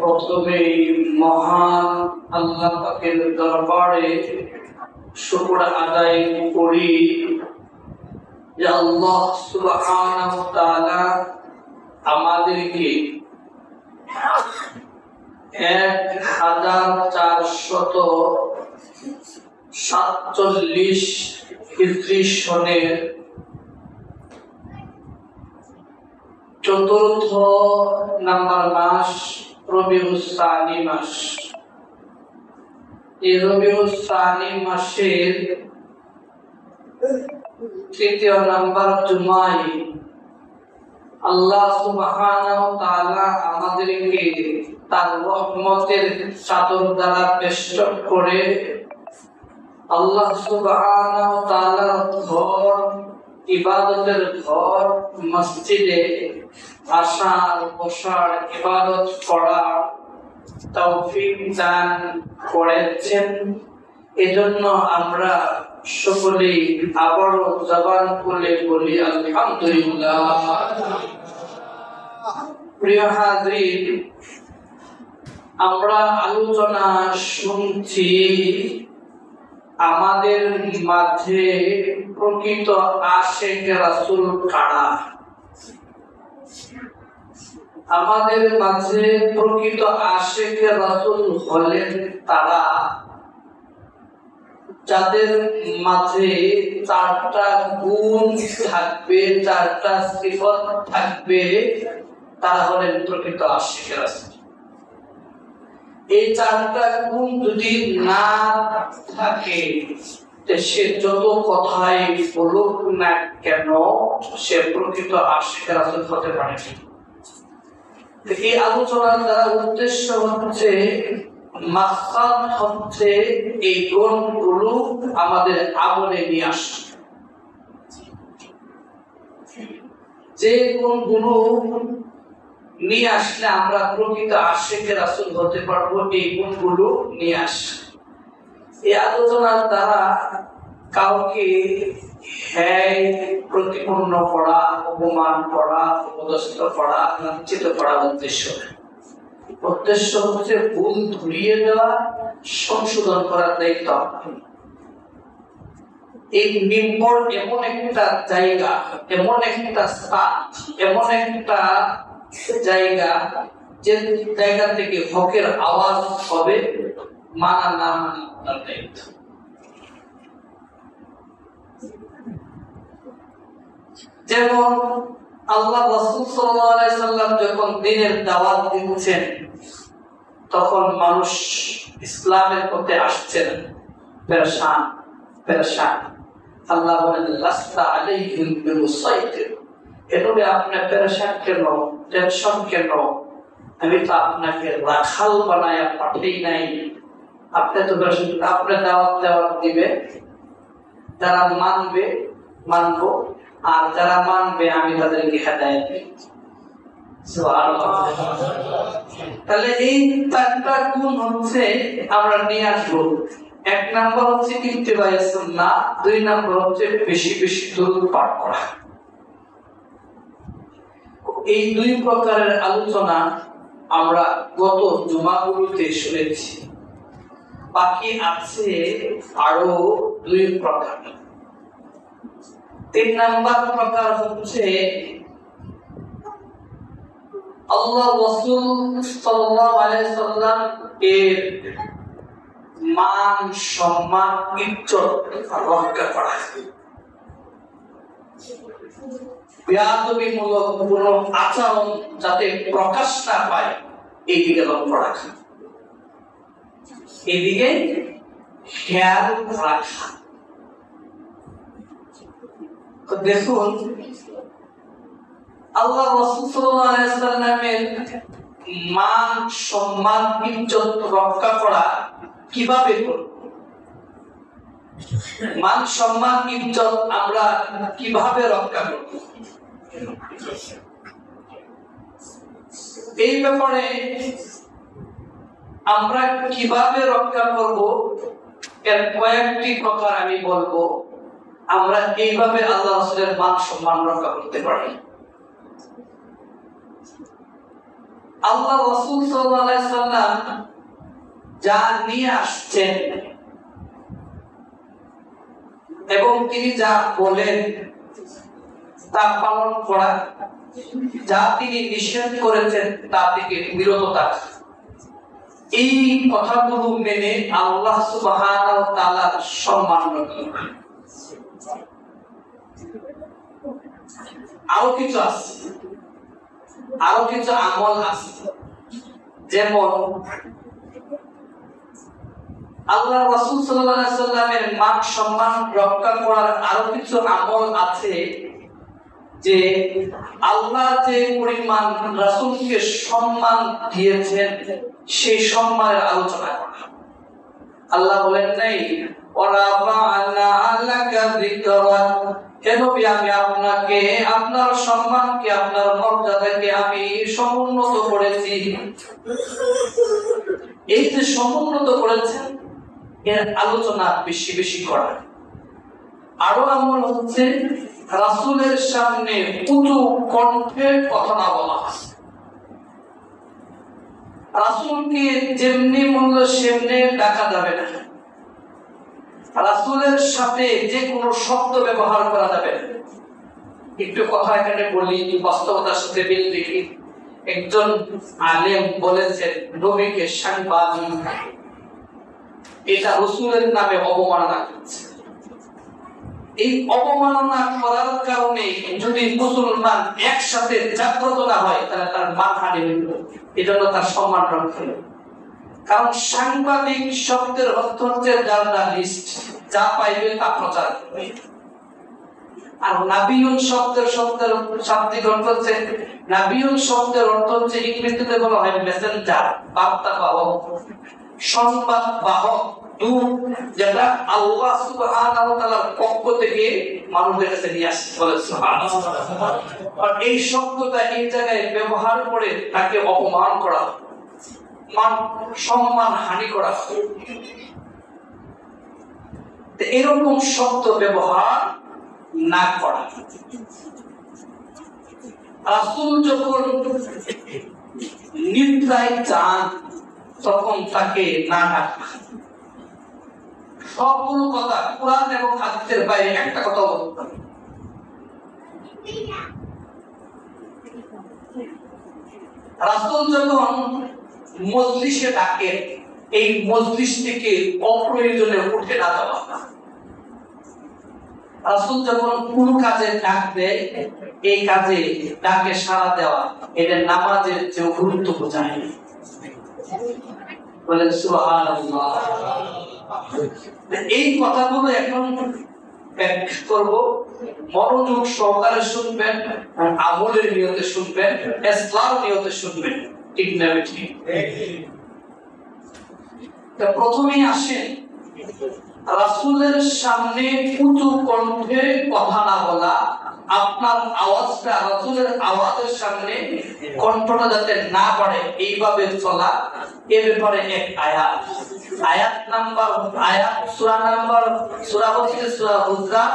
প্রথমেই মহান আল্লাহ পাকের দরবারে শুকর আদায় করি যে আল্লাহ সুবহানাহু ওয়া তাআলা আমাদেরকে 1447 হিজরি সনের চতুর্থ নাম্বার মাস রবিউল সানি মাস। এই রবিউল সানি মাসের তৃতীয় নাম্বার জুমায় আল্লাহ সুবহানাহু ওয়া তাআলা আমাদেরকে তার রহমতের চাদর দ্বারা বেষ্টন করে আল্লাহ সুবহানাহু ওয়া তাআলার ঘর, ইবাদতের ঘর মসজিদে আসার বসার ইবাদত করার তৌফিক দান করেছেন। এজন্য আমরা সকলেই আবারও জবান খুলে বলি আলহামদুলিল্লাহ। প্রিয় হাজরিন, আমরা আলোচনা শুনছি আমাদের মাঝে প্রকৃত আশিকে রাসূল কারা। আমাদের মাঝে প্রকৃত আশিকে রাসূল হলেন তারা যাদের মাঝে চারটা গুণ থাকবে, চারটা সিফত থাকবে, তারা হলেন প্রকৃত আশিকে রাসূল। এই চারটা গুণ যদি না থাকে সে যত কথাই বলুক না কেন সে প্রকৃত আশিকে রাসূল হতে পারে না। এই আলোচনার দ্বারা উদ্দেশ্য হচ্ছে, মাকসাদ হচ্ছে এই গুণগুলো আমাদের আমলে নিয়ে আসা। যে গুণগুলো নিয়ে আসলে আমরা প্রকৃত আশিকে রাসূল হতে পারবো, এই গুণগুলো নিয়ে আসা। এই আলোচনার দ্বারা কাউকে হ্যায় প্রতিপন্ন করা, অপমান করা, অপদস্থ করা, লাঞ্ছিত করা উদ্দেশ্য হচ্ছে ভুল ধরিয়ে দেওয়া, সংশোধন করার দায়িত্ব। এই মিম্বর এমন একটা জায়গা, এমন একটা স্থান, এমন একটা জায়গা যে জায়গা থেকে হকের আওয়াজ হবে, মানা না মানা তার দায়িত্ব। যেমন আল্লাহ রাসূল সাল্লাল্লাহু আলাইহি সাল্লাম যখন দ্বীনের দাওয়াত দিচ্ছেন তখন মানুষ ইসলামের পথে আসছেন পেরেশান। আল্লাহ বলেন লাস্তা আলাইহিম বিমুসাইতির, এভাবে আপনি পেরেশান কেন, টেনশন কেন? আমি তো আপনাকে রাখাল বানায়া পাঠাই নাই। আপনি তো আপনি দাওয়াত দিবে, যারা মানবে মানবো, আর যারা মানবে আমি তাদেরকে হেদায়েত দেব। সুবহানাল্লাহ। তাহলে এই চারটা গুণ হচ্ছে আমরা নিয়ে আসবো। এক নাম্বার হচ্ছে ইত্তিবায়ে সুন্নাহ, দুই নাম্বার হচ্ছে বেশি বেশি দরুদ পাঠ করা। এই দুই প্রকারের আলোচনা আমরা গত জুমাগুলোতে শুনেছি। বাকি আছে আরো দুই প্রকার। তিন নাম্বার প্রকার হচ্ছে আল্লাহ রাসূল সাল্লাল্লাহু আলাইহি সাল্লাম এর মান, সম্মান, ইজ্জত রক্ষা করা। বেয়াদবিমূলক কোন আচরণ যাতে প্রকাশ না পায় এই দিকে লক্ষ্য রাখা, এদিকে খেয়াল রাখা। দেখুন আল্লাহ রাসূল সাল্লাল্লাহু আলাইহি সাল্লামের মান, সম্মান, ইজ্জত রক্ষা করা কিভাবে করব? মান, সম্মান, ইজ্জত আমরা কিভাবে রক্ষা করব? এই ব্যাপারে আমরা কিভাবে রক্ষা করব এর কয়েকটি প্রকার আমি বলবো। আমরা এইভাবে আল্লাহ রাসূলের মান সম্মান রক্ষা করতে পারি। আল্লাহ রাসূল সাল্লাল্লাহু আলাইহি ওয়াসাল্লাম যা নিয়ে আসছেন এবং তিনি যা বলেন তা পালন করা, যা তিনি নিষেধ করেছেন তা থেকে বিরত থাকা, এই কথাগুলো মেনে আল্লাহ সুবহানাহু ওয়া তাআলার সম্মান রক্ষা। আরো কিছু আছে, আরো কিছু আমল আছে, যেমন আল্লাহ রাসূল সাল্লাল্লাহু আলাইহি ওয়াসাল্লামের মান সম্মান রক্ষা করার আরো কিছু আমল আছে, যে আল্লাহ যে পরিমাণ রাসূলকে সম্মান দিয়েছেন সেই সম্মানের আলোচনা করা। আল্লাহ বলেন নাই ওয়ারাফা'না আলাকা যিকরাক, হে নবী আমি আপনাকে, আপনার সম্মানকে, আপনার মর্যাদাকে আমি সমুন্নত করেছি। এই যে সমুন্নত করেছেন এর আলোচনা বেশি বেশি করা। আরো আমল হচ্ছে রাসূলের সামনে উঁচু কণ্ঠে কথা না বলা। রাসূলকে যেমনি মূল্য সেমনি ডাকা যাবে না, রাসূলের সাথে যে কোনো শব্দ ব্যবহার করা যাবে না। একটু কথা এখানে বলি, বাস্তবতার সাথে মিল দেখি। একজন আলেম বলেছেন নবীকে সাংবাদিক, এটা রাসূলের নামে অবমাননা করছে। এই অবমাননা করার কারণে যদি মুসলমান একসাথে জাগ্রত না হয় তাহলে তার মানহানি হইল, এজন্য তার সম্মান রক্ষা। কারণ সাংবাদিক শব্দের অর্থ হচ্ছে জার্নালিস্ট, যা পাইবে তা প্রচার করবে। আর নাবিয়ুন শব্দের শাব্দিক অর্থ হচ্ছে, নাবিয়ুন শব্দের অর্থ হচ্ছে ইংরেজিতে বলা হয় মেসেঞ্জার, বার্তা বাহক, সংবাদ বাহক, দূত, যেটা আল্লাহ সুবহানাহু ওয়া তাআলার পক্ষ থেকে মানুষের কাছে নিয়ে আসে। বলে সুবহানাল্লাহ। আর এই শব্দটা এই জায়গায় ব্যবহার করে তাকে অপমান করা, মান সম্মান হানি করা, এরকম শব্দ ব্যবহার না করা। রাসূল যখন নিদ্রায় যান তখন তাকে না ডাকা। সবগুলো কথা কোরআন এবং হাদিসের বাইরে একটা কথা বলতে হবে। রাসূল যখন মজলিসে ডাকে, এই মজলিস থেকে অপ্রয়োজনে উঠে না যাওয়া। রাসূল যখন কোন কাজে ডাক দেয়, এই কাজে ডাকে সাড়া দেওয়া, এটা নামাজের চেয়ে গুরুত্ব বোঝায়। বলেন সুবহানাল্লাহ। এই কথাগুলো এখন ব্যাখ্যা করব, মনোযোগ সহকারে শুনবেন, আমলের নিয়তে শুনবেন, ইসলাম নিয়তে শুনবেন। ঠিক না ঠিক? প্রথমেই আসেন রাসূলের সামনে উঁচু কণ্ঠে কথা না বলা, আপনার আওয়াজটা রাসূলের আওয়াজের সামনে কণ্ঠটা যাতে না বাড়ে এইভাবে চলা। এর ব্যাপারে এক আয়াত নাম্বার, সূরা নাম্বার, সূরা হচ্ছে সূরা হুজরাত,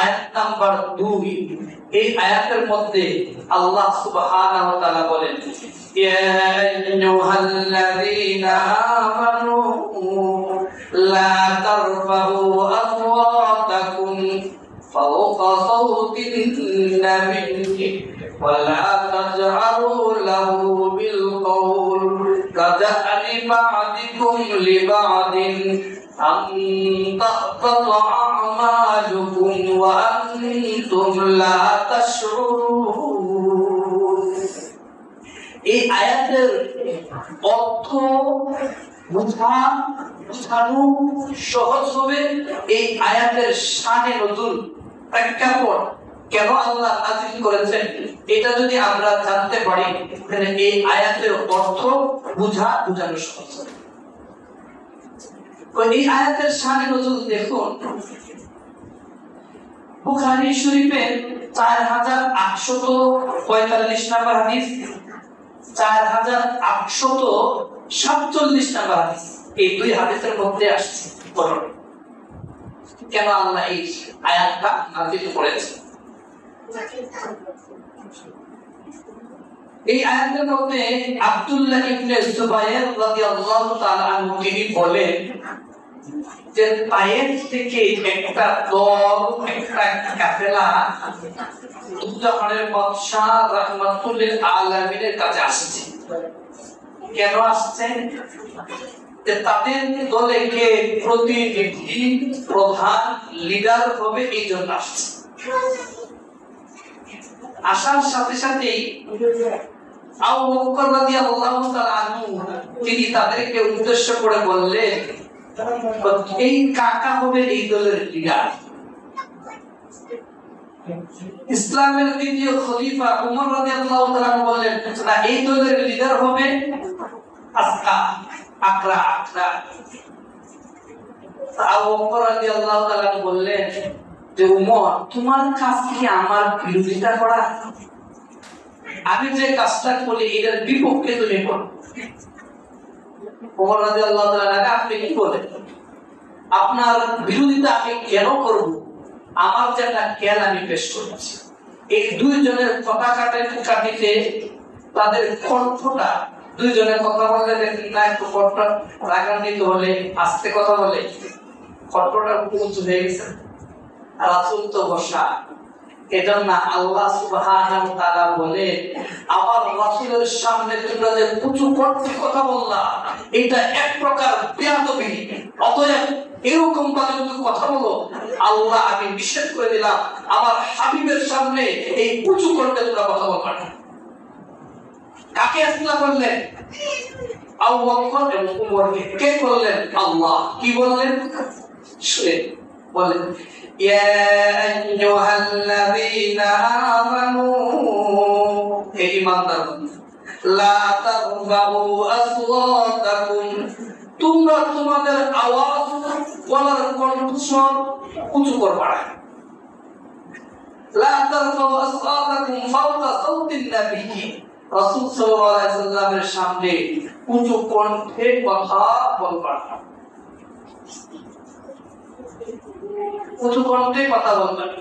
আয়াত নাম্বার 2। এই আয়াতের মধ্যে আল্লাহ সুবহানাহু ওয়া তাআলা বলেন, ইয়া আইয়ুহাল্লাযীনা আমানু লা তারফাউ আসওয়াতাকুম ফাওকা সাওতিন নাবিয়্যি ওয়া লা তাজহারু লাহু বিল কওল কাজআলি বা'দিকুম লিবা'দিন আন তাহবাতা আমালুকুম ওয়া আনতুম লা তাশউরুন। এই আয়াতের অর্থ বুঝানো সহজ হবে। এই আয়াতের শানে নজুল, প্রেক্ষাপট, কেন আল্লাহ নাযিল করেছেন, এটা যদি আমরা জানতে পারি তাহলে এই আয়াতের অর্থ বুঝানো সহজ হবে। এই আয়াতের শানে নজুল দেখুন, বুখারী শরীফের 4845 নম্বর হাদিস, 4847 নম্বর হাদিস, এই দুই হাদিসের মধ্যে আসছে কেন আল্লাহ এই আয়াতটা নাযিল করেছে। এই আয়াতের মধ্যে আব্দুল্লাহ ইবনে জুবায়ের রাদিয়াল্লাহু তাআলা আনহু তিনি বলেন যে তায়েফ থেকে একটা দল, একটা কাফেলা দুজাহানের বাদশা রাহমাতুল আলামিনের কাছে আসছে। কেন আসছে? যে তাদের দলে কে প্রতিনিধি, প্রধান, লিডার হবে এই জন্য আসছে। আসার সাথে সাথেই আবু বকর রাদিয়াল্লাহু তাআলা আনহু তিনি তাদেরকে উদ্দেশ্য করে বললেন, এই কাকা হবে এই দলের লিডার। ইসলামের দ্বিতীয় খলিফা উমর রাদিয়াল্লাহু তাআলা বললেন, না, এই দলের লিডার হবে আকরা। আবু বকর রাদিয়াল্লাহু তাআলা বললেন যে উমর, তোমার কাজ কি আমার বিরোধিতা করা? আমি যে কাজটা করি এটার বিপক্ষে তুমি করো। ওমর রাদিয়াল্লাহু তাআলা, আপনি কি বলেন? আপনার বিরোধিতা আমি কেন করব? আমার যে একটা জ্ঞান আমি পেশ করছি। এই দুইজনের কথা কাটিতে তাদের কণ্ঠটা, দুইজনের কথা বললে না একটু কণ্ঠ রাগান্বিত হলে, আস্তে কথা বলে কণ্ঠটা উঁচু হয়ে গেছে। রাসূল তো বসা, এজন্য আল্লাহ সুবহানাহু ওয়া তাআলা বলে, আমার রাসূলের সামনে তোমরা যে উঁচু কণ্ঠে কথা বললা, এটা এক প্রকার বেয়াদবি। অতএব এরকম ভাবে যদি কথা বলো, আল্লাহ আমি নিষেধ করে দিলাম, আমার হাবিবের সামনে এই উঁচু কণ্ঠে তোমরা কথা বলবা না। কাকে আসলা বললেন? আবু বকর এবং উমরকে। কে বললেন? আল্লাহ। কি বললেন? শুনে বলেন, ইয়া আইয়ুহাল্লাযীনা আমানু, হে ঈমানদার, লা তারফাউ আসওয়াতাকুম, তোমরা তোমাদের আওয়াজ, বলার কণ্ঠস্বর উঁচু করবে না। লা তারফাউ আসওয়াতাকুম ফাওকা সাওতিন নবী, রাসূল সাল্লাল্লাহু আলাইহি ওয়াসাল্লামের সামনে উঁচু কণ্ঠে কথা বলবে না। উঁচু কণ্ঠে কথা বলবেন।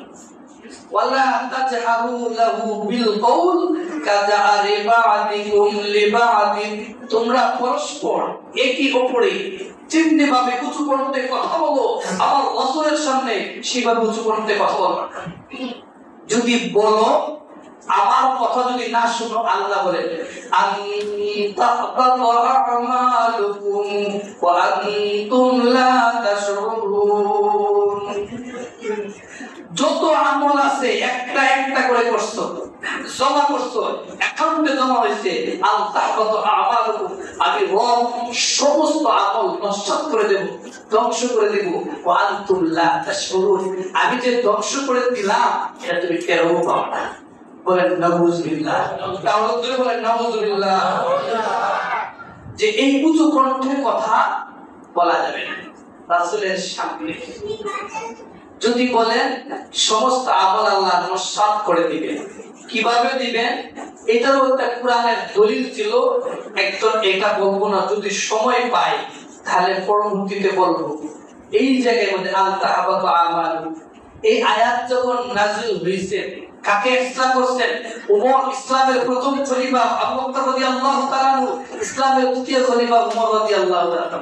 ওয়ালা তাজহারু লাহু বিল কওল কাজারি বা'দিকুম লিবা'দিন, তোমরা পরস্পর একই অপরে চিন্তে ভাবে উঁচু কণ্ঠে কথা বলো, আমার রাসূলের সামনে সেভাবে উঁচু কণ্ঠে কথা বলবে না। যদি বলো, আমার কথা যদি না শুনো, আল্লাহ বলেন আনতাহবাতু আমালুকুম ওয়া আনতুম লা তাশউরুন, যত আমল আছে একটা একটা করে করছো, জমা করছো, অ্যাকাউন্টে জমা হয়েছে, আনতাহবাতু আমালুকুম, আমি রব সমস্ত আমল নষ্ট করে দেব, ধ্বংস করে দেব, ওয়া আনতুম লা তাশউরুন, আমি যে ধ্বংস করে দিলাম এটা তুমি টেরও পাবে না। বলেন নাউযুবিল্লাহ। তাহলে বলেন নাউযুবিল্লাহ। যে এই উঁচু কণ্ঠে কথা বলা যাবে না রাসূলের সামনে। যদি বলেন, সমস্ত আমল আল্লাহ নস্যাৎ করে দিবেন। কিভাবে দিবেন? এটারও একটা কোরআনের দলিল ছিল। একদম এটা বলবো না, যদি সময় পাই তাহলে পরবর্তীতে বলবো। এই জায়গায় মধ্যে আনতাহবাতু আমালুকুম, এই আয়াত যখন নাযিল হয়েছে, কাকে ইসলাম করছেন? উমর, ইসলামের প্রথম খলিফা আবু বকর রাদিয়াল্লাহু তাআলা, ইসলামের দ্বিতীয় খলিফা উমর রাদিয়াল্লাহু তাআলা।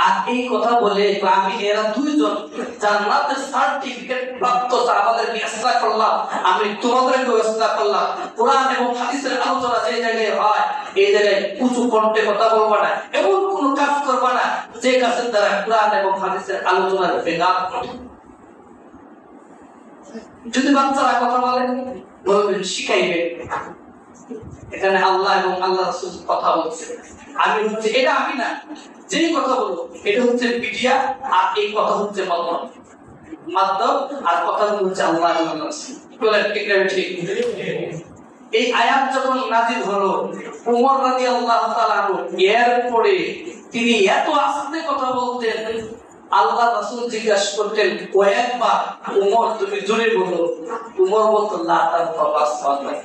আর এই কথা বলে আমি এরা দুইজন জান্নাতের সার্টিফিকেট প্রাপ্ত সাহাবাদেরকে ইসলাম করলাম, আমি তোমাদেরকে ইসলাম করলাম। কোরআন এবং হাদিসের আলোচনা যে জায়গায় হয়, এই জায়গায় উঁচু কণ্ঠে কথা বলবা না, এমন কোন কাজ করবা না যে কাজের দ্বারা কোরআন এবং হাদিসের আলোচনার ব্যাঘাত ঘটে। যদি বাচ্চারা কথা বলেন, বলবেন, শিখাইবে। এখানে আল্লাহ এবং আল্লাহ রাসূল কথা বলছে, আমি হচ্ছে এটা, আমি না, যেই কথা বলবো এটা হচ্ছে মিডিয়া, আর এই কথা হচ্ছে মাধ্যম, আর কথা হচ্ছে আল্লাহ এবং আল্লাহ রাসূল। বলেন ঠিক না? ঠিক। এই আয়াত যখন নাযিল হলো, উমর রাদিয়াল্লাহু তাআলা এর পরে তিনি এত আস্তে কথা বলতেন, আল্লাহ রাসূল জিজ্ঞাসা করতেন কয়েকবার, উমর তুমি জোরে বলো। উমর বলতো লা তারফাউ আসওয়াতাকুম,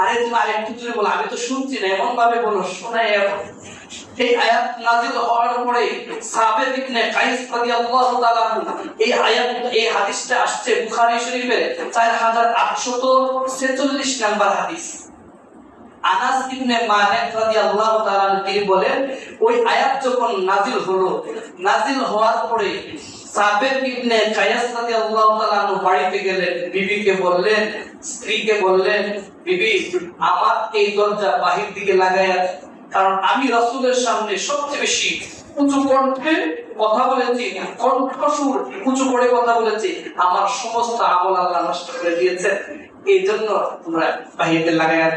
আরে তুমি আরেকটু জোরে বলো, আমি তো শুনছি না, এমন ভাবে বলো শোনাই। এই আয়াত নাযিল হওয়ার পরে সাবিত ইবনে কাইস রাদিয়াল্লাহু তাআলা, এই আয়াত, এই হাদিসটা আসছে বুখারী শরীফের 4846 নম্বর হাদিস। আনাস ইবনে মালিক রাদিয়াল্লাহু তাআলা তিনি বলেন, ওই আয়াত যখন নাজিল হওয়ার পরে সাবের ইবনে কায়াস রাদিয়াল্লাহু তাআলা বাড়িতে গেলেন, বিবিকে বললেন, স্ত্রীকে বললেন, বিবি আমার এই দরজা বাহির দিকে লাগায়া, কারণ আমি রাসূলের সামনে সবচেয়ে বেশি উঁচু কণ্ঠে কথা বলেছি, কণ্ঠস্বর উঁচু করে কথা বলেছি, আমার সমস্ত আমল আল্লাহ নষ্ট করে দিয়েছে, এই জন্য তোমরা বাহিরে লাগায়া।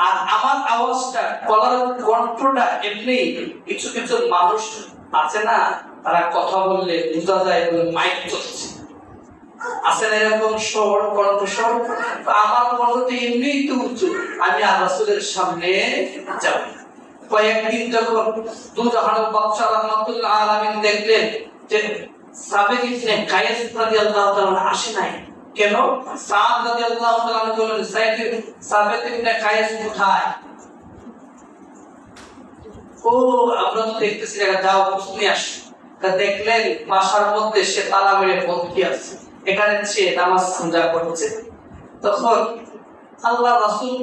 আর আমার আওয়াজটা, গলার কণ্ঠটা এমনি, কিছু কিছু মানুষ আছে না, তারা কথা বললে বোঝা যায় মাইক চলছে, আছে না এরকম স্বর, কণ্ঠস্বর। আমার কণ্ঠ এমনি তো উঁচু, আমি আর রাসূলের সামনে যাব। কয়েকদিন যখন দুজাহানের বাদশা রাহমাতুল্লাহ আলামিন দেখলেন যে সাবেক ইবনে কায়েস রাদিয়াল্লাহু তাআলা আসে নাই, কেন? সাদ রাদিয়াল্লাহু তাআলা বলেন, সাবেক ইবনে কায়েস কোথায়? ও আমরা তো দেখতেছি, যাও খুঁজে আসো। তা দেখলেন বাসার মধ্যে সে তালা মেরে বন্দী আছে, এখানে সে নামাজ পূজা করছে। তখন আল্লাহ রাসূল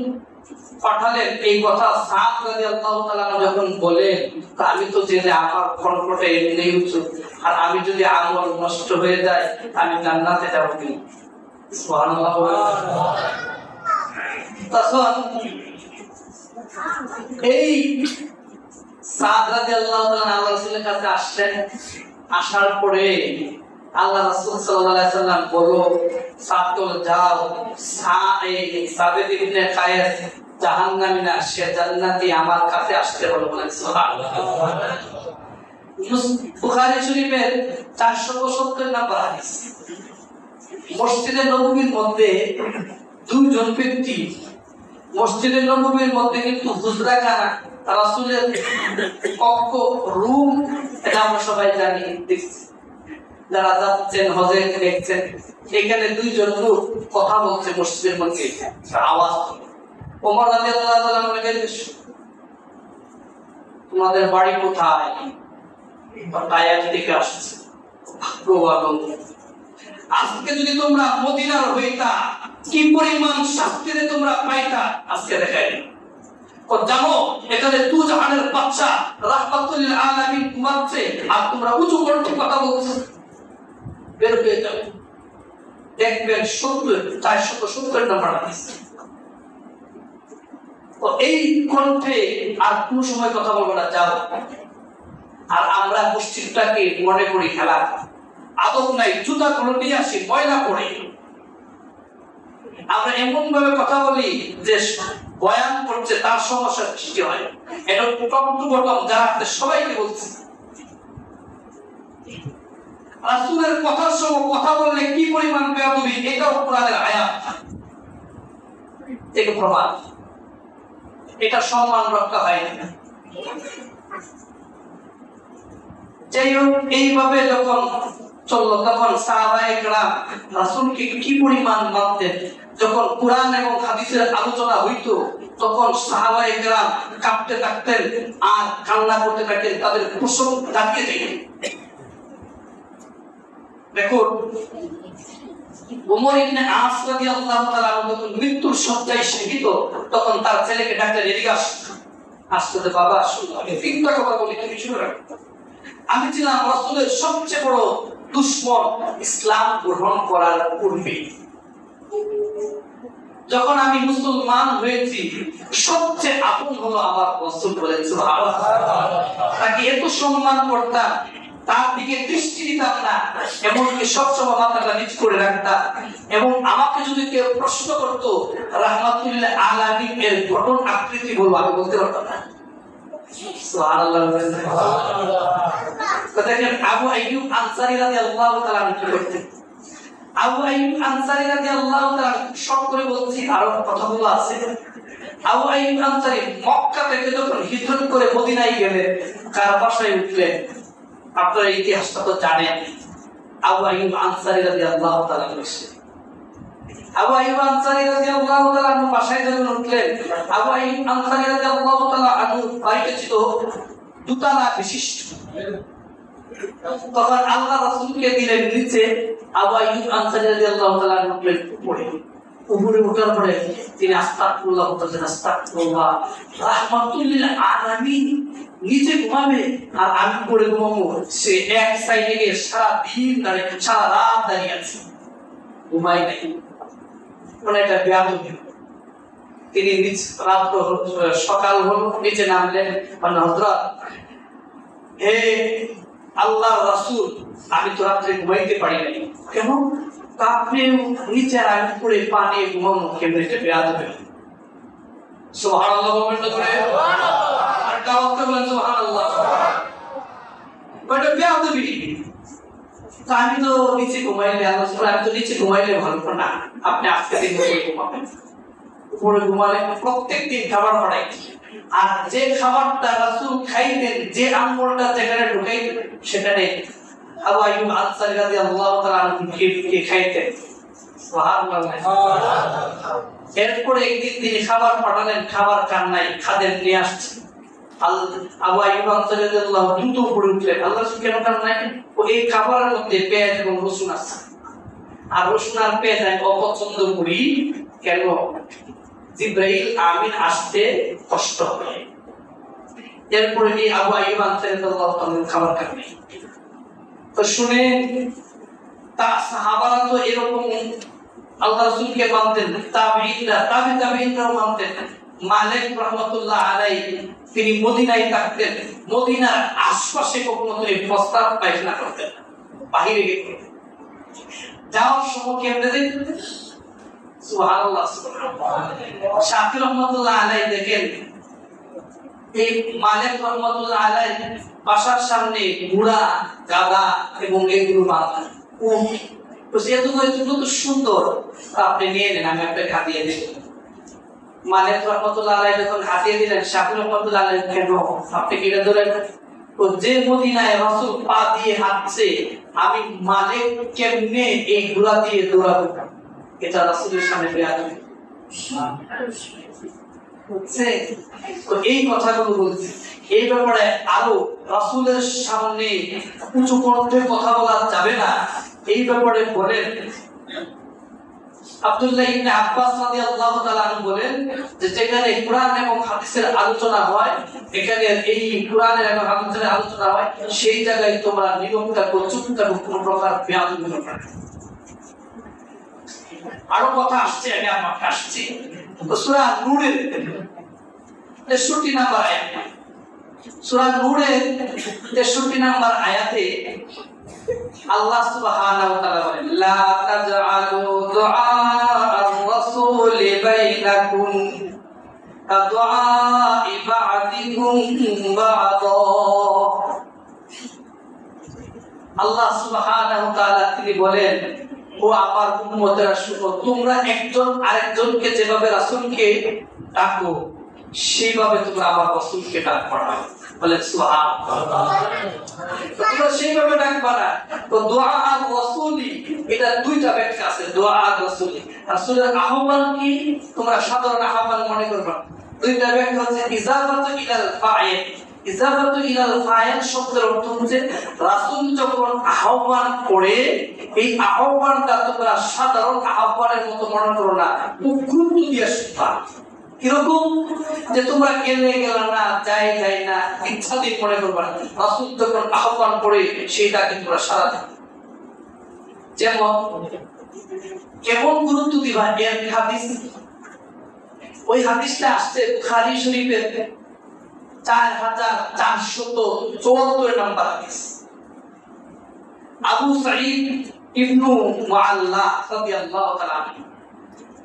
পাঠালেন এই কথা। সাদ রাদিয়াল্লাহু তাআলা যখন বলেন, আমি তো জেনে আমার কণ্ঠটা এমনি উঁচু, আর আমি যদি আমল নষ্ট হয়ে যায় আমি জান্নাতে যাব কি? সুবহানাল্লাহ। তখন এই সাদ রাদিয়াল্লাহু তাআলা আল্লাহ রাসূলের কাছে আসলেন। আসার পরে আল্লাহ রাসূল সাল্লাল্লাহু আলাইহি সাল্লাম বলল, সাদ যাও, সাবেদ ইবনে কায়েস জাহান্নামী না, সে জান্নাতি, আমার কাছে আসতে বলো। সুবহানাল্লাহ। বুখারী শরীফের 472 নম্বর হাদিস। মসজিদে নববীর মধ্যে দুইজন ব্যক্তি, মসজিদে নববীর মধ্যে কিন্তু হুজরাখানা, রাসূলের কক্ষ, রুম, এটা আমরা সবাই জানি, দেখছি যারা যাচ্ছেন হজে দেখছেন, এখানে দুইজন লোক কথা বলছে মসজিদের মধ্যে, আওয়াজ। ওমর রাদিয়াল্লাহু তাআলা বলেন, তোমাদের বাড়ি কোথায়? তায়েফ থেকে আসছে। ভাগ্যবান, আজকে যদি তোমরা মদিনার হইতা কি পরিমাণ শাস্তিতে তোমরা পাইতা, আজকে দেখাই। ও জানো এখানে দুজাহানের বাদশা রাহমাতুল আলামিন ঘুমাচ্ছে, আর তোমরা উঁচু কণ্ঠে কথা বলছো, বের হয়ে যাবে। দেখবেন 470 নম্বর হাদিস। তো এই কণ্ঠে আর কোন সময় কথা বলবো না, যাও। আর আমরা মসজিদটাকে মনে করি খেলা, আদব নাই, জুতা গুলো নিয়ে আসি, ময়লা পড়ে। আমরা এমন ভাবে কথা বলি যে বয়ান করছে তার সমস্যা সৃষ্টি হয়। এটা টপ টু বটম যারা সবাইকে বলছে, রাসূলের কথার সময় কথা বললে কি পরিমাণ বেয়াদবি, এটাও কোরআনের আয়াত থেকে প্রমাণ। এটা সম্মান রক্ষা হয় না। যাই হোক, এইভাবে যখন চললো, তখন সাহাবায়ে কেরাম রাসূলকে কি পরিমাণ মানতেন। যখন কোরআন এবং হাদিসের আলোচনা হইতো, তখন সাহাবায়ে কেরাম কাঁপতে থাকতেন আর কান্না করতে থাকতেন, তাদের প্রসব দাঁড়িয়ে যেতেন। দেখুন, ওমর ইবনে আস রাদিয়াল্লাহু তাআলা যখন মৃত্যুর শয্যায় শহীদ, তখন তার ছেলেকে ডাকলেন, এদিকে আসতে বাবা, শুনো, আমি তিনটা কথা বলি, তুমি শুনে রাখো। আমি ছিলাম রাসূলের সবচেয়ে বড় দুশমন ইসলাম গ্রহণ করার পূর্বে। যখন আমি মুসলমান হয়েছি, সবচেয়ে আপন হলো আমার রাসূল। বলেন সুবহানাল্লাহ। তাকে এত সম্মান করতাম, তার দিকে দৃষ্টি দিতাম না, এমনকি সবসময় মাথাটা নিচ করে রাখতাম। এবং আমাকে যদি কেউ প্রশ্ন করতো রাহমাতুল আলামিন এর গঠন আকৃতি বলবো, আমি বলতে পারতাম না। সুবহানাল্লাহ। দেখেন আবু আইয়ুব আনসারী রাদিয়াল্লাহু তাআলা কি করতেন। আবু আইয়ুব আনসারী রাদিয়াল্লাহু তাআলা, শর্ট করে বলছি, আরো কথাগুলো আছে। আবু আইয়ুব আনসারী মক্কা থেকে যখন হিজরত করে মদিনায় গেলেন, কার বাসায় উঠলেন? আপনারা ইতিহাসটা তো জানেন। আবু আইয়ুব আনসারী রাদিয়াল্লাহু তাআলা বলেছেন, আবু আইয়ুব আনসারী রাদিয়াল্লাহু তাআলা বাসায় যখন উঠলেন, আবু আইয়ুব আনসারী রাদিয়াল্লাহু তাআলা বাড়িতে ছিল দুতলা বিশিষ্ট। তখন আল্লাহ রাসূলকে দিলেন নিচে, আবু আইয়ুব আনসারী রাদিয়াল্লাহু তাআলা উঠলেন উপরে। উপরে ওঠার পরে তিনি আস্তাগফিরুল্লাহ বলতেছেন, আস্তাগফিরুল্লাহ রাহমাতুল লিল আলামিন। নিচে ঘুমাবে আর আমি পড়ে ঘুমাবো। সে এক সাইডে গিয়ে সারা দিন দাঁড়িয়ে, সারা রাত দাঁড়িয়ে আছে, ঘুমাই নাই। মানে এটা বেয়াদবি। তিনি রাত্র সকাল হল, নিচে নামলেন, মানে হযরত হে আল্লাহর রাসূল, আমি তো রাত্রে ঘুমাইতে পারি নাই। কেন? আপনি নিচে আর আমি পড়ে পানি ঘুমানো কেমন? এটা বেয়াদবি। সুবহানাল্লাহ বলবেন না করে? সুবহানাল্লাহ। আর দাওয়াত করবেন সুবহানাল্লাহ। এটা বেয়াদবি। আমি তো নিচে ঘুমাইলে, আমি তো নিচে ঘুমাইলে ভালো না, আপনি আজকে দিন উপরে ঘুমাবেন। উপরে ঘুমালে প্রত্যেক দিন খাবার বাড়াই, আর যে খাবারটা রাসূল খাইতেন, যে আঙ্গুলটা যেখানে ঢুকাইতেন সেখানে আবু আইয়ুব আনসারী রাদিয়াল্লাহু তাআলা আনহু খাইতেন। সুবহানাল্লাহ। এরপরে একদিন তিনি খাবার পাঠালেন, খাবার খান নাই, খাদের নিয়ে আসছে। আবু আইয়ুব আনসারী রাদিয়াল্লাহু দ্রুত উপরে উঠলেন, আল্লাহ কেন খান নাই? এই খাবারের মধ্যে পেঁয়াজ এবং রসুন আছে, আর রসুন আর পেঁয়াজ আমি অপছন্দ করি। কেন? জিবরাইল আমিন আসতে কষ্ট হবে। এরপরে এই আবু আইয়ুব আনসারী রাদিয়াল্লাহু তাআলা খাবার খান নাই। তো শুনে তা সাহাবারা তো এরকম আল্লাহ রাসূলকে মানতেন, তাবিঈনরাও মানতেন। মালিক রাহমাতুল্লাহ আলাইহি তিনি মদিনায় থাকতেন, মদিনার আশপাশে কখনো তিনি প্রস্তাব পায়খানা করতেন না, বাহিরে গিয়ে যাওয়ার সময় কেমনে দেখতেন? সুবহানাল্লাহ। শাফি রাহমাতুল্লাহ আলাইহি দেখেন, এই মালিক রাহমাতুল্লাহ আলাইহি বাসার সামনে ঘোড়া, গাধা এবং এগুলো বাঁধা। তো যেহেতু তো সুন্দর, আপনি নিয়ে নেন, আমি আপনাকে হাতিয়ে দিই। মালিক রাহমাতুল্লাহ আলাইহি যখন হাতিয়ে দিলেন, শাফি রাহমাতুল্লাহ আলাইহি কেন আপনি কিনে ধরেন? তো যে মদিনায় রাসূল পা দিয়ে হাঁটছে, আমি মালিক কেমনে এই ঘোড়া দিয়ে দৌড়াবো? এটা রাসূলের সামনে বেয়াদবি। তো এই কথাগুলো বলছি। এই ব্যাপারে আরো রাসূলের সামনে উঁচু কণ্ঠে কথা বলা যাবে না, এই ব্যাপারে বলেন আব্দুল্লাহ ইবনে আব্বাস রাদিয়াল্লাহু তাআলা আনহু বলেন যে যেখানে কুরআন এবং হাদিসের আলোচনা হয়, এখানে এই কুরআনের এবং হাদিসের আলোচনা হয়, সেই জায়গায় তোমরা নীরব থাকো, চুপ থাকো, কোনো প্রকার বেয়াদবি করবে না। আরো কথা আসছে, আমি আপনাকে আসছি। সূরা নূরের 63 নম্বর আয়াত, সূরা নূরের 63 নম্বর আয়াতে আল্লাহ সুবহানাহু ওয়া তাআলা বলেন, লা তাজআলু দুআ আর-রাসূলি বাইনাকুম কাদুআ বা'দিকুম বা'দা। আল্লাহ সুবহানাহু ওয়া তাআলা তিনি বলেন, ও আমার উম্মতেরা শুনো, তোমরা একজন আরেকজনকে যেভাবে রাসূলকে ডাকো, সেইভাবে তোমরা আমার রাসূলকে ডাকবা না। বলে সুবহানাল্লাহ। তোমরা সেইভাবে ডাকবা না। তো দোয়া আর রাসূলি, এটা দুইটা ব্যাখ্যা আছে। দোয়া আর রাসূলি, রাসূলের আহ্বান কি তোমরা সাধারণ আহ্বান মনে করবা। দুইটা ব্যাখ্যা হচ্ছে ইজাবাতু ইলাল ফাইল। ইজাবাতু ইলাল ফাইল শব্দের অর্থ হচ্ছে রাসূল যখন আহ্বান করে, এই আহ্বানটা তোমরা সাধারণ আহ্বানের মতো মনে করো না, গুরুত্ব দিয়ে শুনবা। কিরকম? যে তোমরা গেলে গেলা না, যাই না, ইচ্ছা দিয়ে মনে করবা। রাসূল যখন আহ্বান করে সেইটাকে তোমরা সারা দাও। যেমন কেমন গুরুত্ব দিবা এর হাদিস, ওই হাদিসটা আসছে বুখারী শরীফের 4474 নম্বর হাদিস। আবু সাঈদ ইবনু মুআল্লা রাদিয়াল্লাহু তাআলা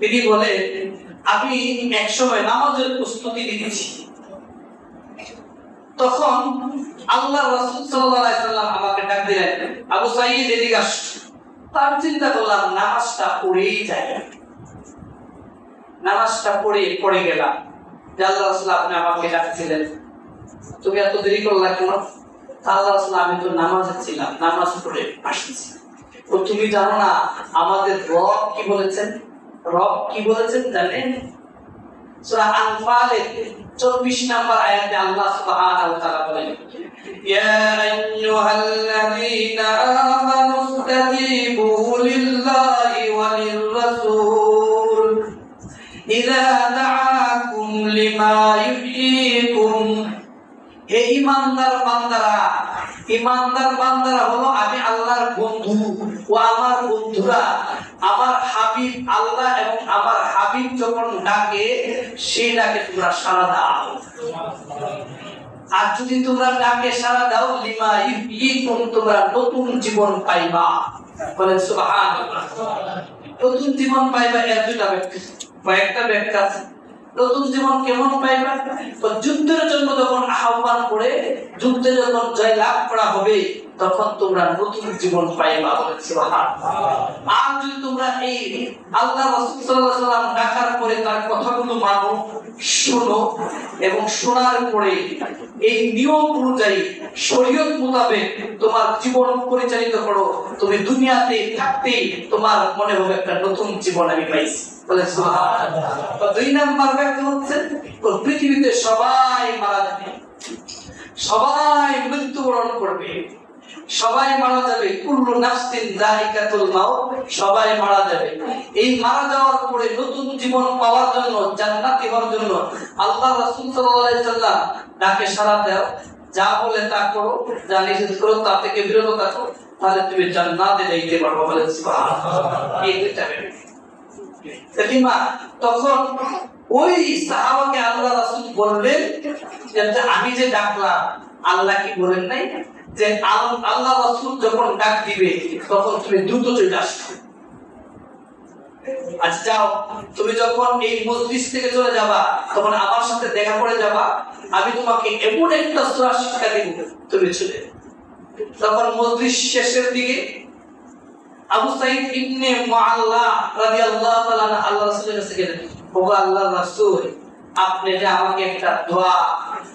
তিনি বলেন, আমি একসময় নামাজের প্রস্তুতি নিচ্ছি, তখন আল্লাহর রাসূল সাল্লাল্লাহু আলাইহি সাল্লাম আমাকে ডাক দিলেন, আবু সাঈদ এদিকে আস। তার চিন্তা করলাম নামাজটা পড়েই যায়, নামাজটা পড়ে গেলাম। আল্লাহ রাসূল আপনি আমাকে ডাকছিলেন, তুমি এত দেরি করলা কেন? আল্লাহ রাসূল আমি তো নামাজে ছিলাম, নামাজ পড়ে আসছি। তো তুমি জানো না আমাদের রব কি বলেছেন? রব কি বলেছেন জানেন? সূরা আনফালের 24 নম্বর আয়াতে আল্লাহ সুবহানাহু ওয়া তাআলা বলেন, ইয়া আইয়ুহাল্লাযীনা আমানু ইসতাজীবু লিল্লাহি ওয়া লির রাসূল ইযা দাআকুম লিমা ইউহয়িকুম। হে ঈমানদার বান্দারা হলো আমি আল্লাহর বন্ধু ও আমার বন্ধুরা আমার হাবিব আল্লাহ এবং আমার হাবিব যখন ডাকে সেই ডাকে তোমরা সাড়া দাও। আর যদি তোমরা ডাকে সাড়া দাও লিমা ইউহয়িকুম তোমরা নতুন জীবন পাইবা। বলেন সুবহানাল্লাহ। নতুন জীবন পাইবা এর দুইটা ব্যাখ্যা, কয়েকটা ব্যাখ্যা আছে। নতুন জীবন কেমন পাইবা? যুদ্ধের জন্য যখন আহ্বান করে যুদ্ধে যখন জয় লাভ করা হবে তখন তোমরা নতুন জীবন পাইবা। বলেন সুবহানাল্লাহ। আর যদি তোমরা এই আল্লাহ রাসূল সাল্লাল্লাহু আলাইহি ওয়াসাল্লাম ডাকার পরে তার কথাগুলো মানো, শোনো এবং শোনার পরে এই নিয়ম অনুযায়ী শরীয়ত মোতাবেক তোমার জীবন পরিচালিত করো, তুমি দুনিয়াতে থাকতে তোমার মনে হবে একটা নতুন জীবন আমি পাইছি। বলে সুবহানাল্লাহ। দুই নাম্বার ব্যাখ্যা হচ্ছে পৃথিবীতে সবাই মারা যাবে, সবাই মৃত্যুবরণ করবে, সবাই মারা যাবে। কুল্লু নাফসিন যায়িকাতুল মাউত, সবাই মারা যাবে। এই মারা যাওয়ার পরে নতুন জীবন পাওয়ার জন্য, জান্নাতি হওয়ার জন্য আল্লাহ রাসূল সাল্লাল্লাহু আলাইহি ওয়াসাল্লাম ডাকে সাড়া দাও, যা বলে তা করো, যা নিষেধ করো তা থেকে বিরত থাকো, তাহলে তুমি জান্নাতে যাইতে পারবে। বলে সুবহানাল্লাহ। এই দুইটা তখন ওই সাহাবাকে আল্লাহ রাসূল বললেন যে আমি যে ডাকলাম, আল্লাহ কি বলেন নাই যে আল্লাহ রাসূল যখন ডাক দিবে তখন তুমি দ্রুত চলে আসবে। আচ্ছা যাও, তুমি যখন এই মজলিস থেকে চলে যাবা তখন আমার সাথে দেখা করে যাবা, আমি তোমাকে এমন একটা সূরা শিক্ষা দেব তুমি চলে। তখন মজলিস শেষের দিকে আবু সাঈদ ইবনে মুআল্লা রাদিয়াল্লাহু তাআলা আল্লাহ রাসূলের কাছে গেলেন, ওগো আল্লাহর রাসূল, আপনি যে আমাকে একটা দোয়া,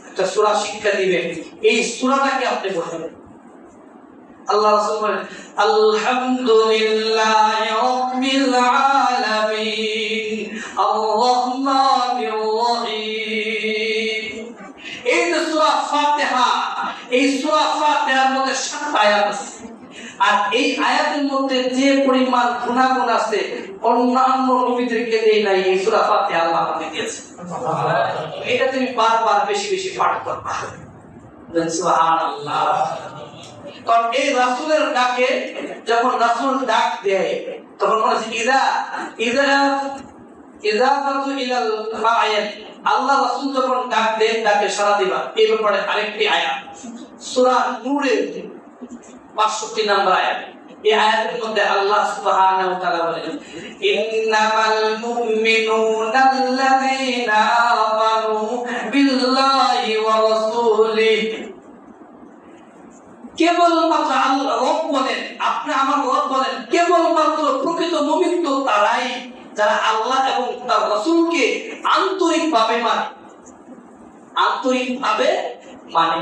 একটা সূরা শিক্ষা দিবেন, এই সূরাটাকে আপনি বলবেন। আল্লাহ রাসূল বলেন, আলহামদুলিল্লাহি রাব্বিল আলামিন আর-রাহমানির রহিম। এই যে সূরা ফাতিহা, এই সূরা ফাতিহার মধ্যে 7 আয়াত আছে। আর এই আয়াতের মধ্যে যে পরিমাণ গুণাগুণ আছে অন্যান্য নবীদেরকে দেয় নাই, এই সূরা ফাতিহা আল্লাহ আমাকে দিয়েছে। এটা তুমি বারবার বেশি বেশি পাঠ করবা। সুবহানাল্লাহ। কারণ এই রাসূলের ডাকে যখন রাসূল ডাক দেয় তখন বলেছে ইজাফাতু ইলাল ফাইল, আল্লাহ রাসূল যখন ডাক দেন ডাকে সাড়া দিবা। এই ব্যাপারে আরেকটি আয়াত সূরা নূরের 65 নম্বর আয়াত। এই আয়াতের মধ্যে আল্লাহ সুবহানাহু ওয়া তাআলা বলেন, ইন্নামাল মুমিনুনা আল্লাযীনা আমানু বিল্লাহি ওয়া রাসূলিহি। কেবলমাত্র আল্লাহ রব বলেন, আপনি আমার রব বলেন, কেবলমাত্র প্রকৃত মুমিন তো তারাই যারা আল্লাহ এবং তার রাসূলকে আন্তরিকভাবে মানে, আন্তরিকভাবে মানে।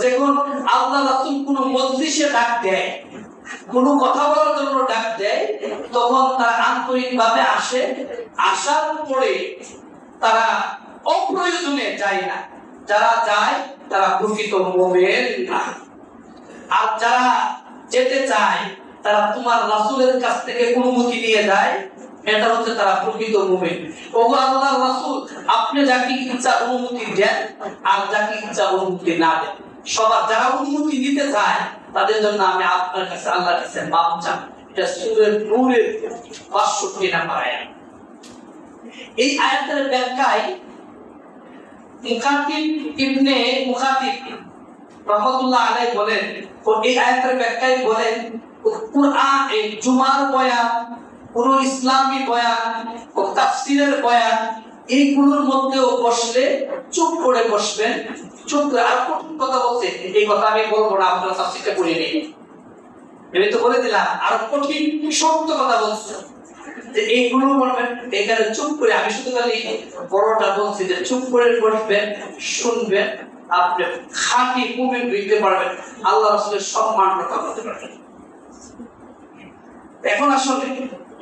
যখন আল্লাহ রাসূল কোন মজলিসে ডাক দেয়, কোন কথা বলার জন্য ডাক দেয়, তখন তারা আন্তরিকভাবে আসে। আসার পরে তারা অপ্রয়োজনে যায় না। যারা যায় তারা প্রকৃত মুমিন না। আর যারা যেতে চায় তারা তোমার রাসূলের কাছ থেকে অনুমতি নিয়ে যায়, এটা হচ্ছে তারা প্রকৃত মুমিন। ওগো আল্লাহর রাসূল, আপনি যাকে ইচ্ছা অনুমতি দেন আর যাকে ইচ্ছা অনুমতি না দেন। সবার যারা অনুমতি নিতে চায় তাদের জন্য আমি আপনার কাছে আল্লাহর কাছে মাপ চাই। এটা সূরা নূরের 65 নম্বর আয়াত। এই আয়াতের ব্যাখ্যায় মুকাতিব ইবনে মুকাতিব রাহমাতুল্লাহ আলাইহি বলেন, ও এই আয়াতের ব্যাখ্যায় বলেন, কুরআন এই জুমার বয়ান, পুরো ইসলামী বয়ান ও তাফসীরের বয়ান, এইগুলোর মধ্যেও বসলে চুপ করে বসবেন। চুপ করে, আর কঠিন কথা বলছে এই কথা আমি বলবো না, আপনারা তাফসীরটা পড়ে নিন। আমি তো বলে দিলাম আর কঠিন শক্ত কথা বলছে যে এইগুলো বলবেন, এখানে চুপ করে, আমি শুধু খালি বড়টা বলছি যে চুপ করে বসবেন, শুনবেন, আপনি খাঁটি মুমিন হইতে পারবেন, আল্লাহ রাসূলের সম্মান রক্ষা করতে পারবেন। এখন আসলে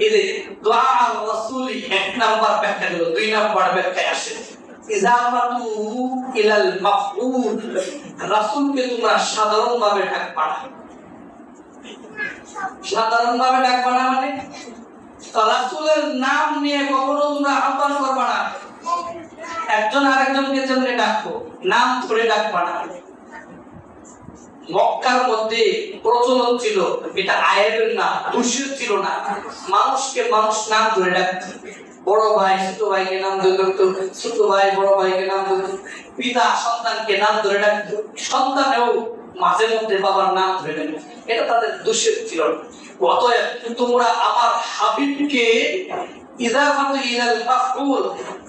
এই যে দোয়া আর রাসূলি 1 নাম্বার ব্যাখ্যা দিল, 2 নাম্বার ব্যাখ্যায় আসে ইজাফাতু ইলাল মাফউল, রাসূলকে তোমরা সাধারণভাবে ডাকবা না। সাধারণভাবে ডাকবা না মানে রাসূলের নাম নিয়ে কখনো তোমরা আহ্বান করবে না। একজন আরেকজনকে যেমন ডাকবো, নাম ধরে ডাকবা না। মক্কার মধ্যে প্রচলন ছিল, এটা আয়েবের না, দোষের ছিল না। মানুষকে মানুষ নাম ধরে ডাকত। বড় ভাই ছোট ভাইকে নাম ধরে ডাকত, ছোট ভাই বড় ভাইকে নাম ধরে, পিতা সন্তানকে নাম ধরে ডাকত, সন্তানেও মাঝে মধ্যে বাবার নাম ধরে ডাকত। এটা তাদের দোষের ছিল না। অতএব তোমরা আমার হাবিবকে ইদাফাতু ইলাল মাফউল,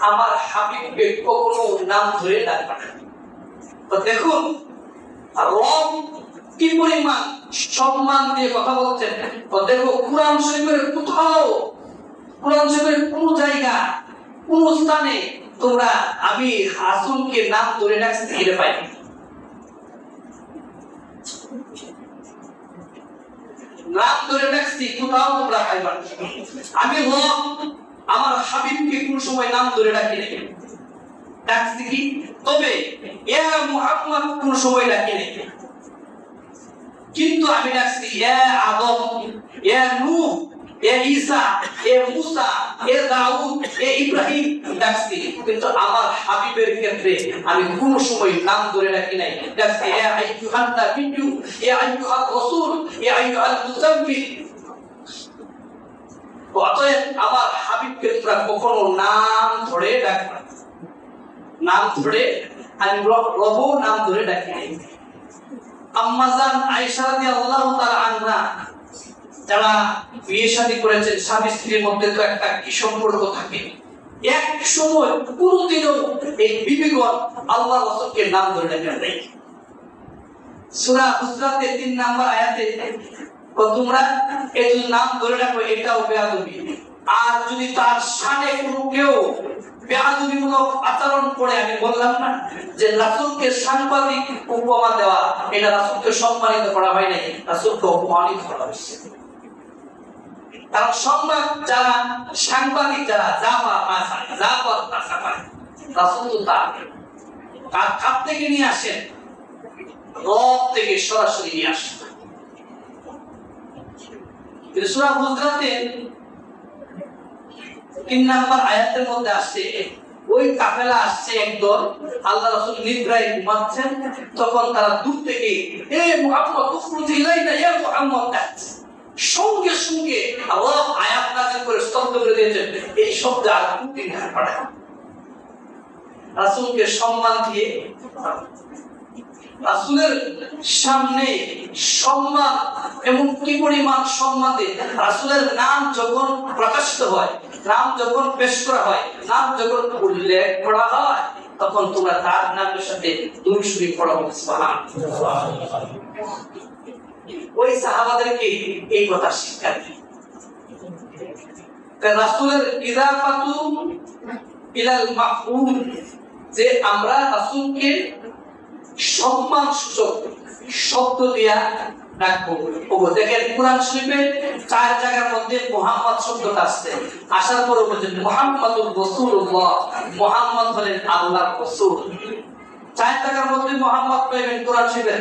আমার হাবিবকে কখনো নাম ধরে ডাকবে না। তো দেখুন রব কি পরিমাণ সম্মান দিয়ে কথা বলছেন। তো দেখো কুরআন শরীফের কোথাও, কুরআন শরীফের কোন জায়গা, কোন স্থানে তোমরা আমি রাসূলকে নাম ধরে ডাকতে দেখতে পাই? নাম ধরে ডাকছি কোথাও তোমরা পাইবা না। আমি রব আমার হাবিবকে কোন সময় নাম ধরে ডাকি নাই, ডাকছি কি? তবে ইয়া মুহাম্মদ কোন সময় ডাকি নাই, কিন্তু আমি ডাকছি ইয়া আদম, ইয়া নূহ, ইয়া ঈসা, ইয়া মুসা, ইয়া দাউদ, ইয়া ইব্রাহিম ডাকছি। কিন্তু আমার হাবিবের ক্ষেত্রে আমি কোন সময় নাম ধরে ডাকি নাই, ডাকছি ইয়া আইয়ুহান নাবিয়্যু, ইয়া আইয়ুহার রাসূল, ইয়া আইয়ুহাল মুযাম্মিল। অতএব আমার হাবিবকে তোমরা কখনো নাম ধরে ডাকবে না। নাম ধরে আমি রব নাম ধরে ডাকি নাই। আম্মাজান আয়েশা রাদিয়াল্লাহু তাআলা আনহা যারা বিয়ে শাদী করেছেন, স্বামী স্ত্রীর মধ্যে তো একটা কি সম্পর্ক থাকে, এক সময় কোনদিনও এই বিবিগণ আল্লাহর রাসূলকে নাম ধরে ডাকেন নাই। সূরা হুজরাতের 3 নম্বর আয়াতে তোমরা এই নাম ধরে ডাকো, এটাও বেয়াদবি। আর যদি তার শানে কোনো কেউ বেয়াদবিমূলক আচরণ করে, আমি বললাম না যে রাসূলকে সাংবাদিক উপমা দেওয়া, এটা রাসূলকে সম্মানিত করা হয় নাই, রাসূলকে অপমানিত করা হয়েছে। কারণ সংবাদ যারা সাংবাদিক, যারা জাফর রাসূল তো তার কাছ থেকে নিয়ে আসেন, রব থেকে সরাসরি নিয়ে আসেন। সূরা হুজরাতের 3 নম্বর আয়াতের মধ্যে আসছে, ওই কাফেলা আসছে একদল, আল্লাহ রাসূল নিদ্রায় ঘুমাচ্ছেন, তখন তারা দূর থেকে এ মুহাম্মদ উখরুজ ইলাইনা ইয়া মুহাম্মদ ডাকছে। সঙ্গে সঙ্গে আল্লাহ আয়াত নাযিল করে স্তব্ধ করে দিয়েছেন, এই শব্দ আর কোনদিন আসবে না। রাসূলকে সম্মান দিয়ে, রাসূলের সামনে সম্মান, এবং কি পরিমাণ সম্মান দিয়ে রাসূলের নাম যখন প্রকাশিত হয়, নাম যখন পেশ করা হয়, নাম যখন উল্লেখ করা হয়, তখন তোমরা তার নামের সাথে দুরূদ শরীফ পড়ো, সুবহানাল্লাহ। ওই সাহাবাদেরকে এই কথা শিক্ষা দিই। রাসূলের ইদাফাতু ইলাল মাফউল, যে আমরা রাসূলকে সম্মান সূচক শব্দ দিয়া রাখবো। দেখেন কুরআন শরীফে 4 জায়গার মধ্যে মুহাম্মদ শব্দটা আসছে, আসার পর বলেন মুহাম্মাদুর রাসূলুল্লাহ, মুহাম্মদ হলেন আল্লাহর রাসূল। 4 জায়গার মধ্যে মুহাম্মদ পাবেন কুরআন শরীফে,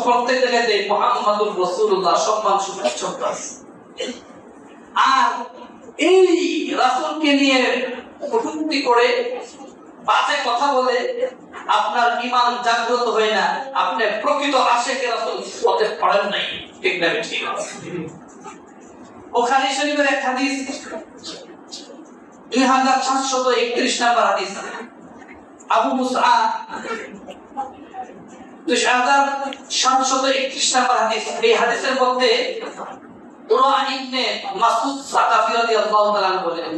প্রত্যেক জায়গাতে মুহাম্মাদুর রাসূলুল্লাহ সম্মান সূচক শব্দ আছে। আর এই রাসূলকে নিয়ে কটূক্তি করে, বাজে কথা বলে আপনার ঈমান জাগ্রত হয় না, আপনি প্রকৃত আশিকে রাসূল হতে পারেন নাই। ঠিক না? ঠিক আছে। বুখারী শরীফের এক হাদিস, 2731 নম্বর হাদিস, আবু মুসা 2731 নম্বর হাদিস। এই হাদিসের মধ্যে উরওয়া ইবনে মাসউদ সাকাফী রাদিয়াল্লাহু তাআলা বলেন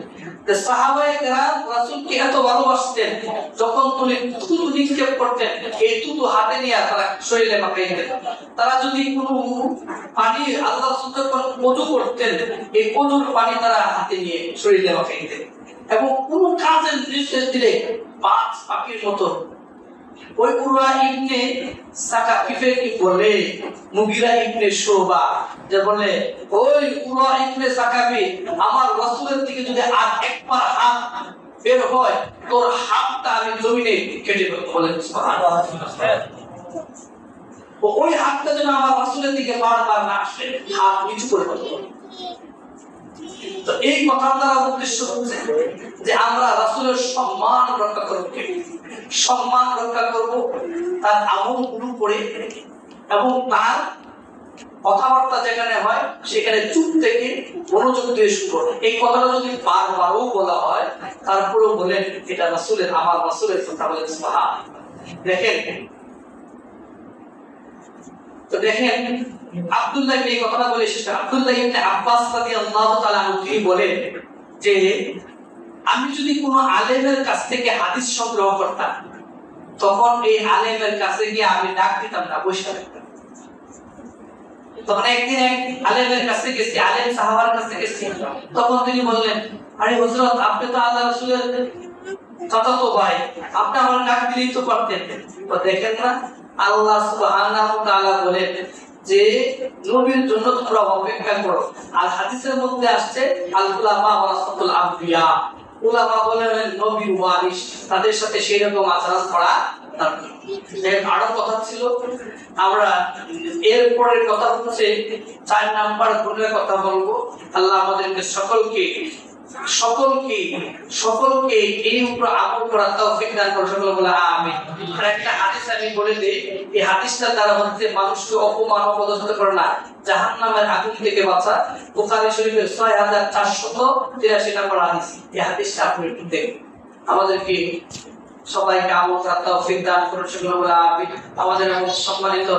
যে সাহাবায়ে কেরাম রাসূলকে এত ভালোবাসতেন, যখন তিনি থুতু নিক্ষেপ করতেন, এই থুতু হাতে নিয়ে তারা শরীরে মাখাইতেন। তারা যদি কোনো পানি, আল্লাহ রাসূল যখন ওযু করতেন, এই ওযুর পানি তারা হাতে নিয়ে শরীরে মাখাইতেন। এবং কোনো কাজের নির্দেশ দিলে পাঁচ পাখির মতো ওই উরওয়া ইবনে সাকাফিকে কি বলে, মুগিরা ইবনে শুবা যে বলে, ওই উরওয়া ইবনে সাকাফি, আমার রাসূলের দিকে যদি আর একবার হাত বের হয়, তোর হাতটা আমি জমিনে কেটে দেব। বলেন সুবহানাল্লাহ। ওই হাতটা যেন আমার রাসূলের দিকে বারবার না আসে, হাত নিচু করে বলতে। তো এই কথার দ্বারা উদ্দেশ্য হচ্ছে যে আমরা রাসূলের সম্মান রক্ষা করব, সম্মান রক্ষা করব, তার আমলগুলো করে এবং তার কথাবার্তা যেখানে হয় সেখানে চুপ থেকে মনোযোগ দিয়ে শুনবো। এই কথাটা যদি বারবারও বলা হয় তারপরেও বলেন এটা রাসূলের, আমার রাসূলের কথা বলেন সুবহান। দেখেন তো দেখেন আব্দুল্লাহ এই কথাটা বলে শেষ করে আব্দুল্লাহ ইবনে আব্বাস রাদিয়াল্লাহু তাআলা আনহু তিনি বলেন যে আমি যদি কোনো আলেমের কাছ থেকে হাদিস সংগ্রহ করতাম তখন এই আলেমের কাছে গিয়ে আমি ডাক দিতাম না, বসে থাকতাম। তখন একদিন এক আলেমের কাছে গেছি, আলেম সাহাবার কাছে গেছি, তখন তিনি বললেন আরে হযরত আপনি তো আল্লাহ রাসূলের চাচাতো ভাই, আপনি আমার ডাক দিলেই তো পারতেন। তো দেখেন না আল্লাহ সুবহানাহু ওয়া তাআলা বলেন যে নবীর জন্য তোমরা অপেক্ষা করো। আর হাদিসের মধ্যে আসছে আল উলামা ওয়ারাসাতুল আম্বিয়া, উলামা বলেন নবীর ওয়ারিস, তাদের সাথে সেই রকম আচরণ করা দরকার। আরো কথা ছিল, আমরা এরপরের কথা হচ্ছে 4 নাম্বার গুণের কথা বলবো। আল্লাহ আমাদেরকে সকলকে এই উপর আমল করার তৌফিক দান করুন, সকলে বলে আমিন। আর একটা হাদিস আমি বলে দিই, এই হাদিসটার দ্বারা হচ্ছে মানুষকে অপমান অপদস্থ করে না, জাহান্নামের আগুন থেকে বাঁচা। বুখারী শরীফের 6483 নম্বর হাদিস। এই হাদিসটা আপনি একটু দেখুন। আমাদেরকে সবাইকে আমল করার তৌফিক দান করুন, সকলে বলে আমিন। আমাদের সম্মানিত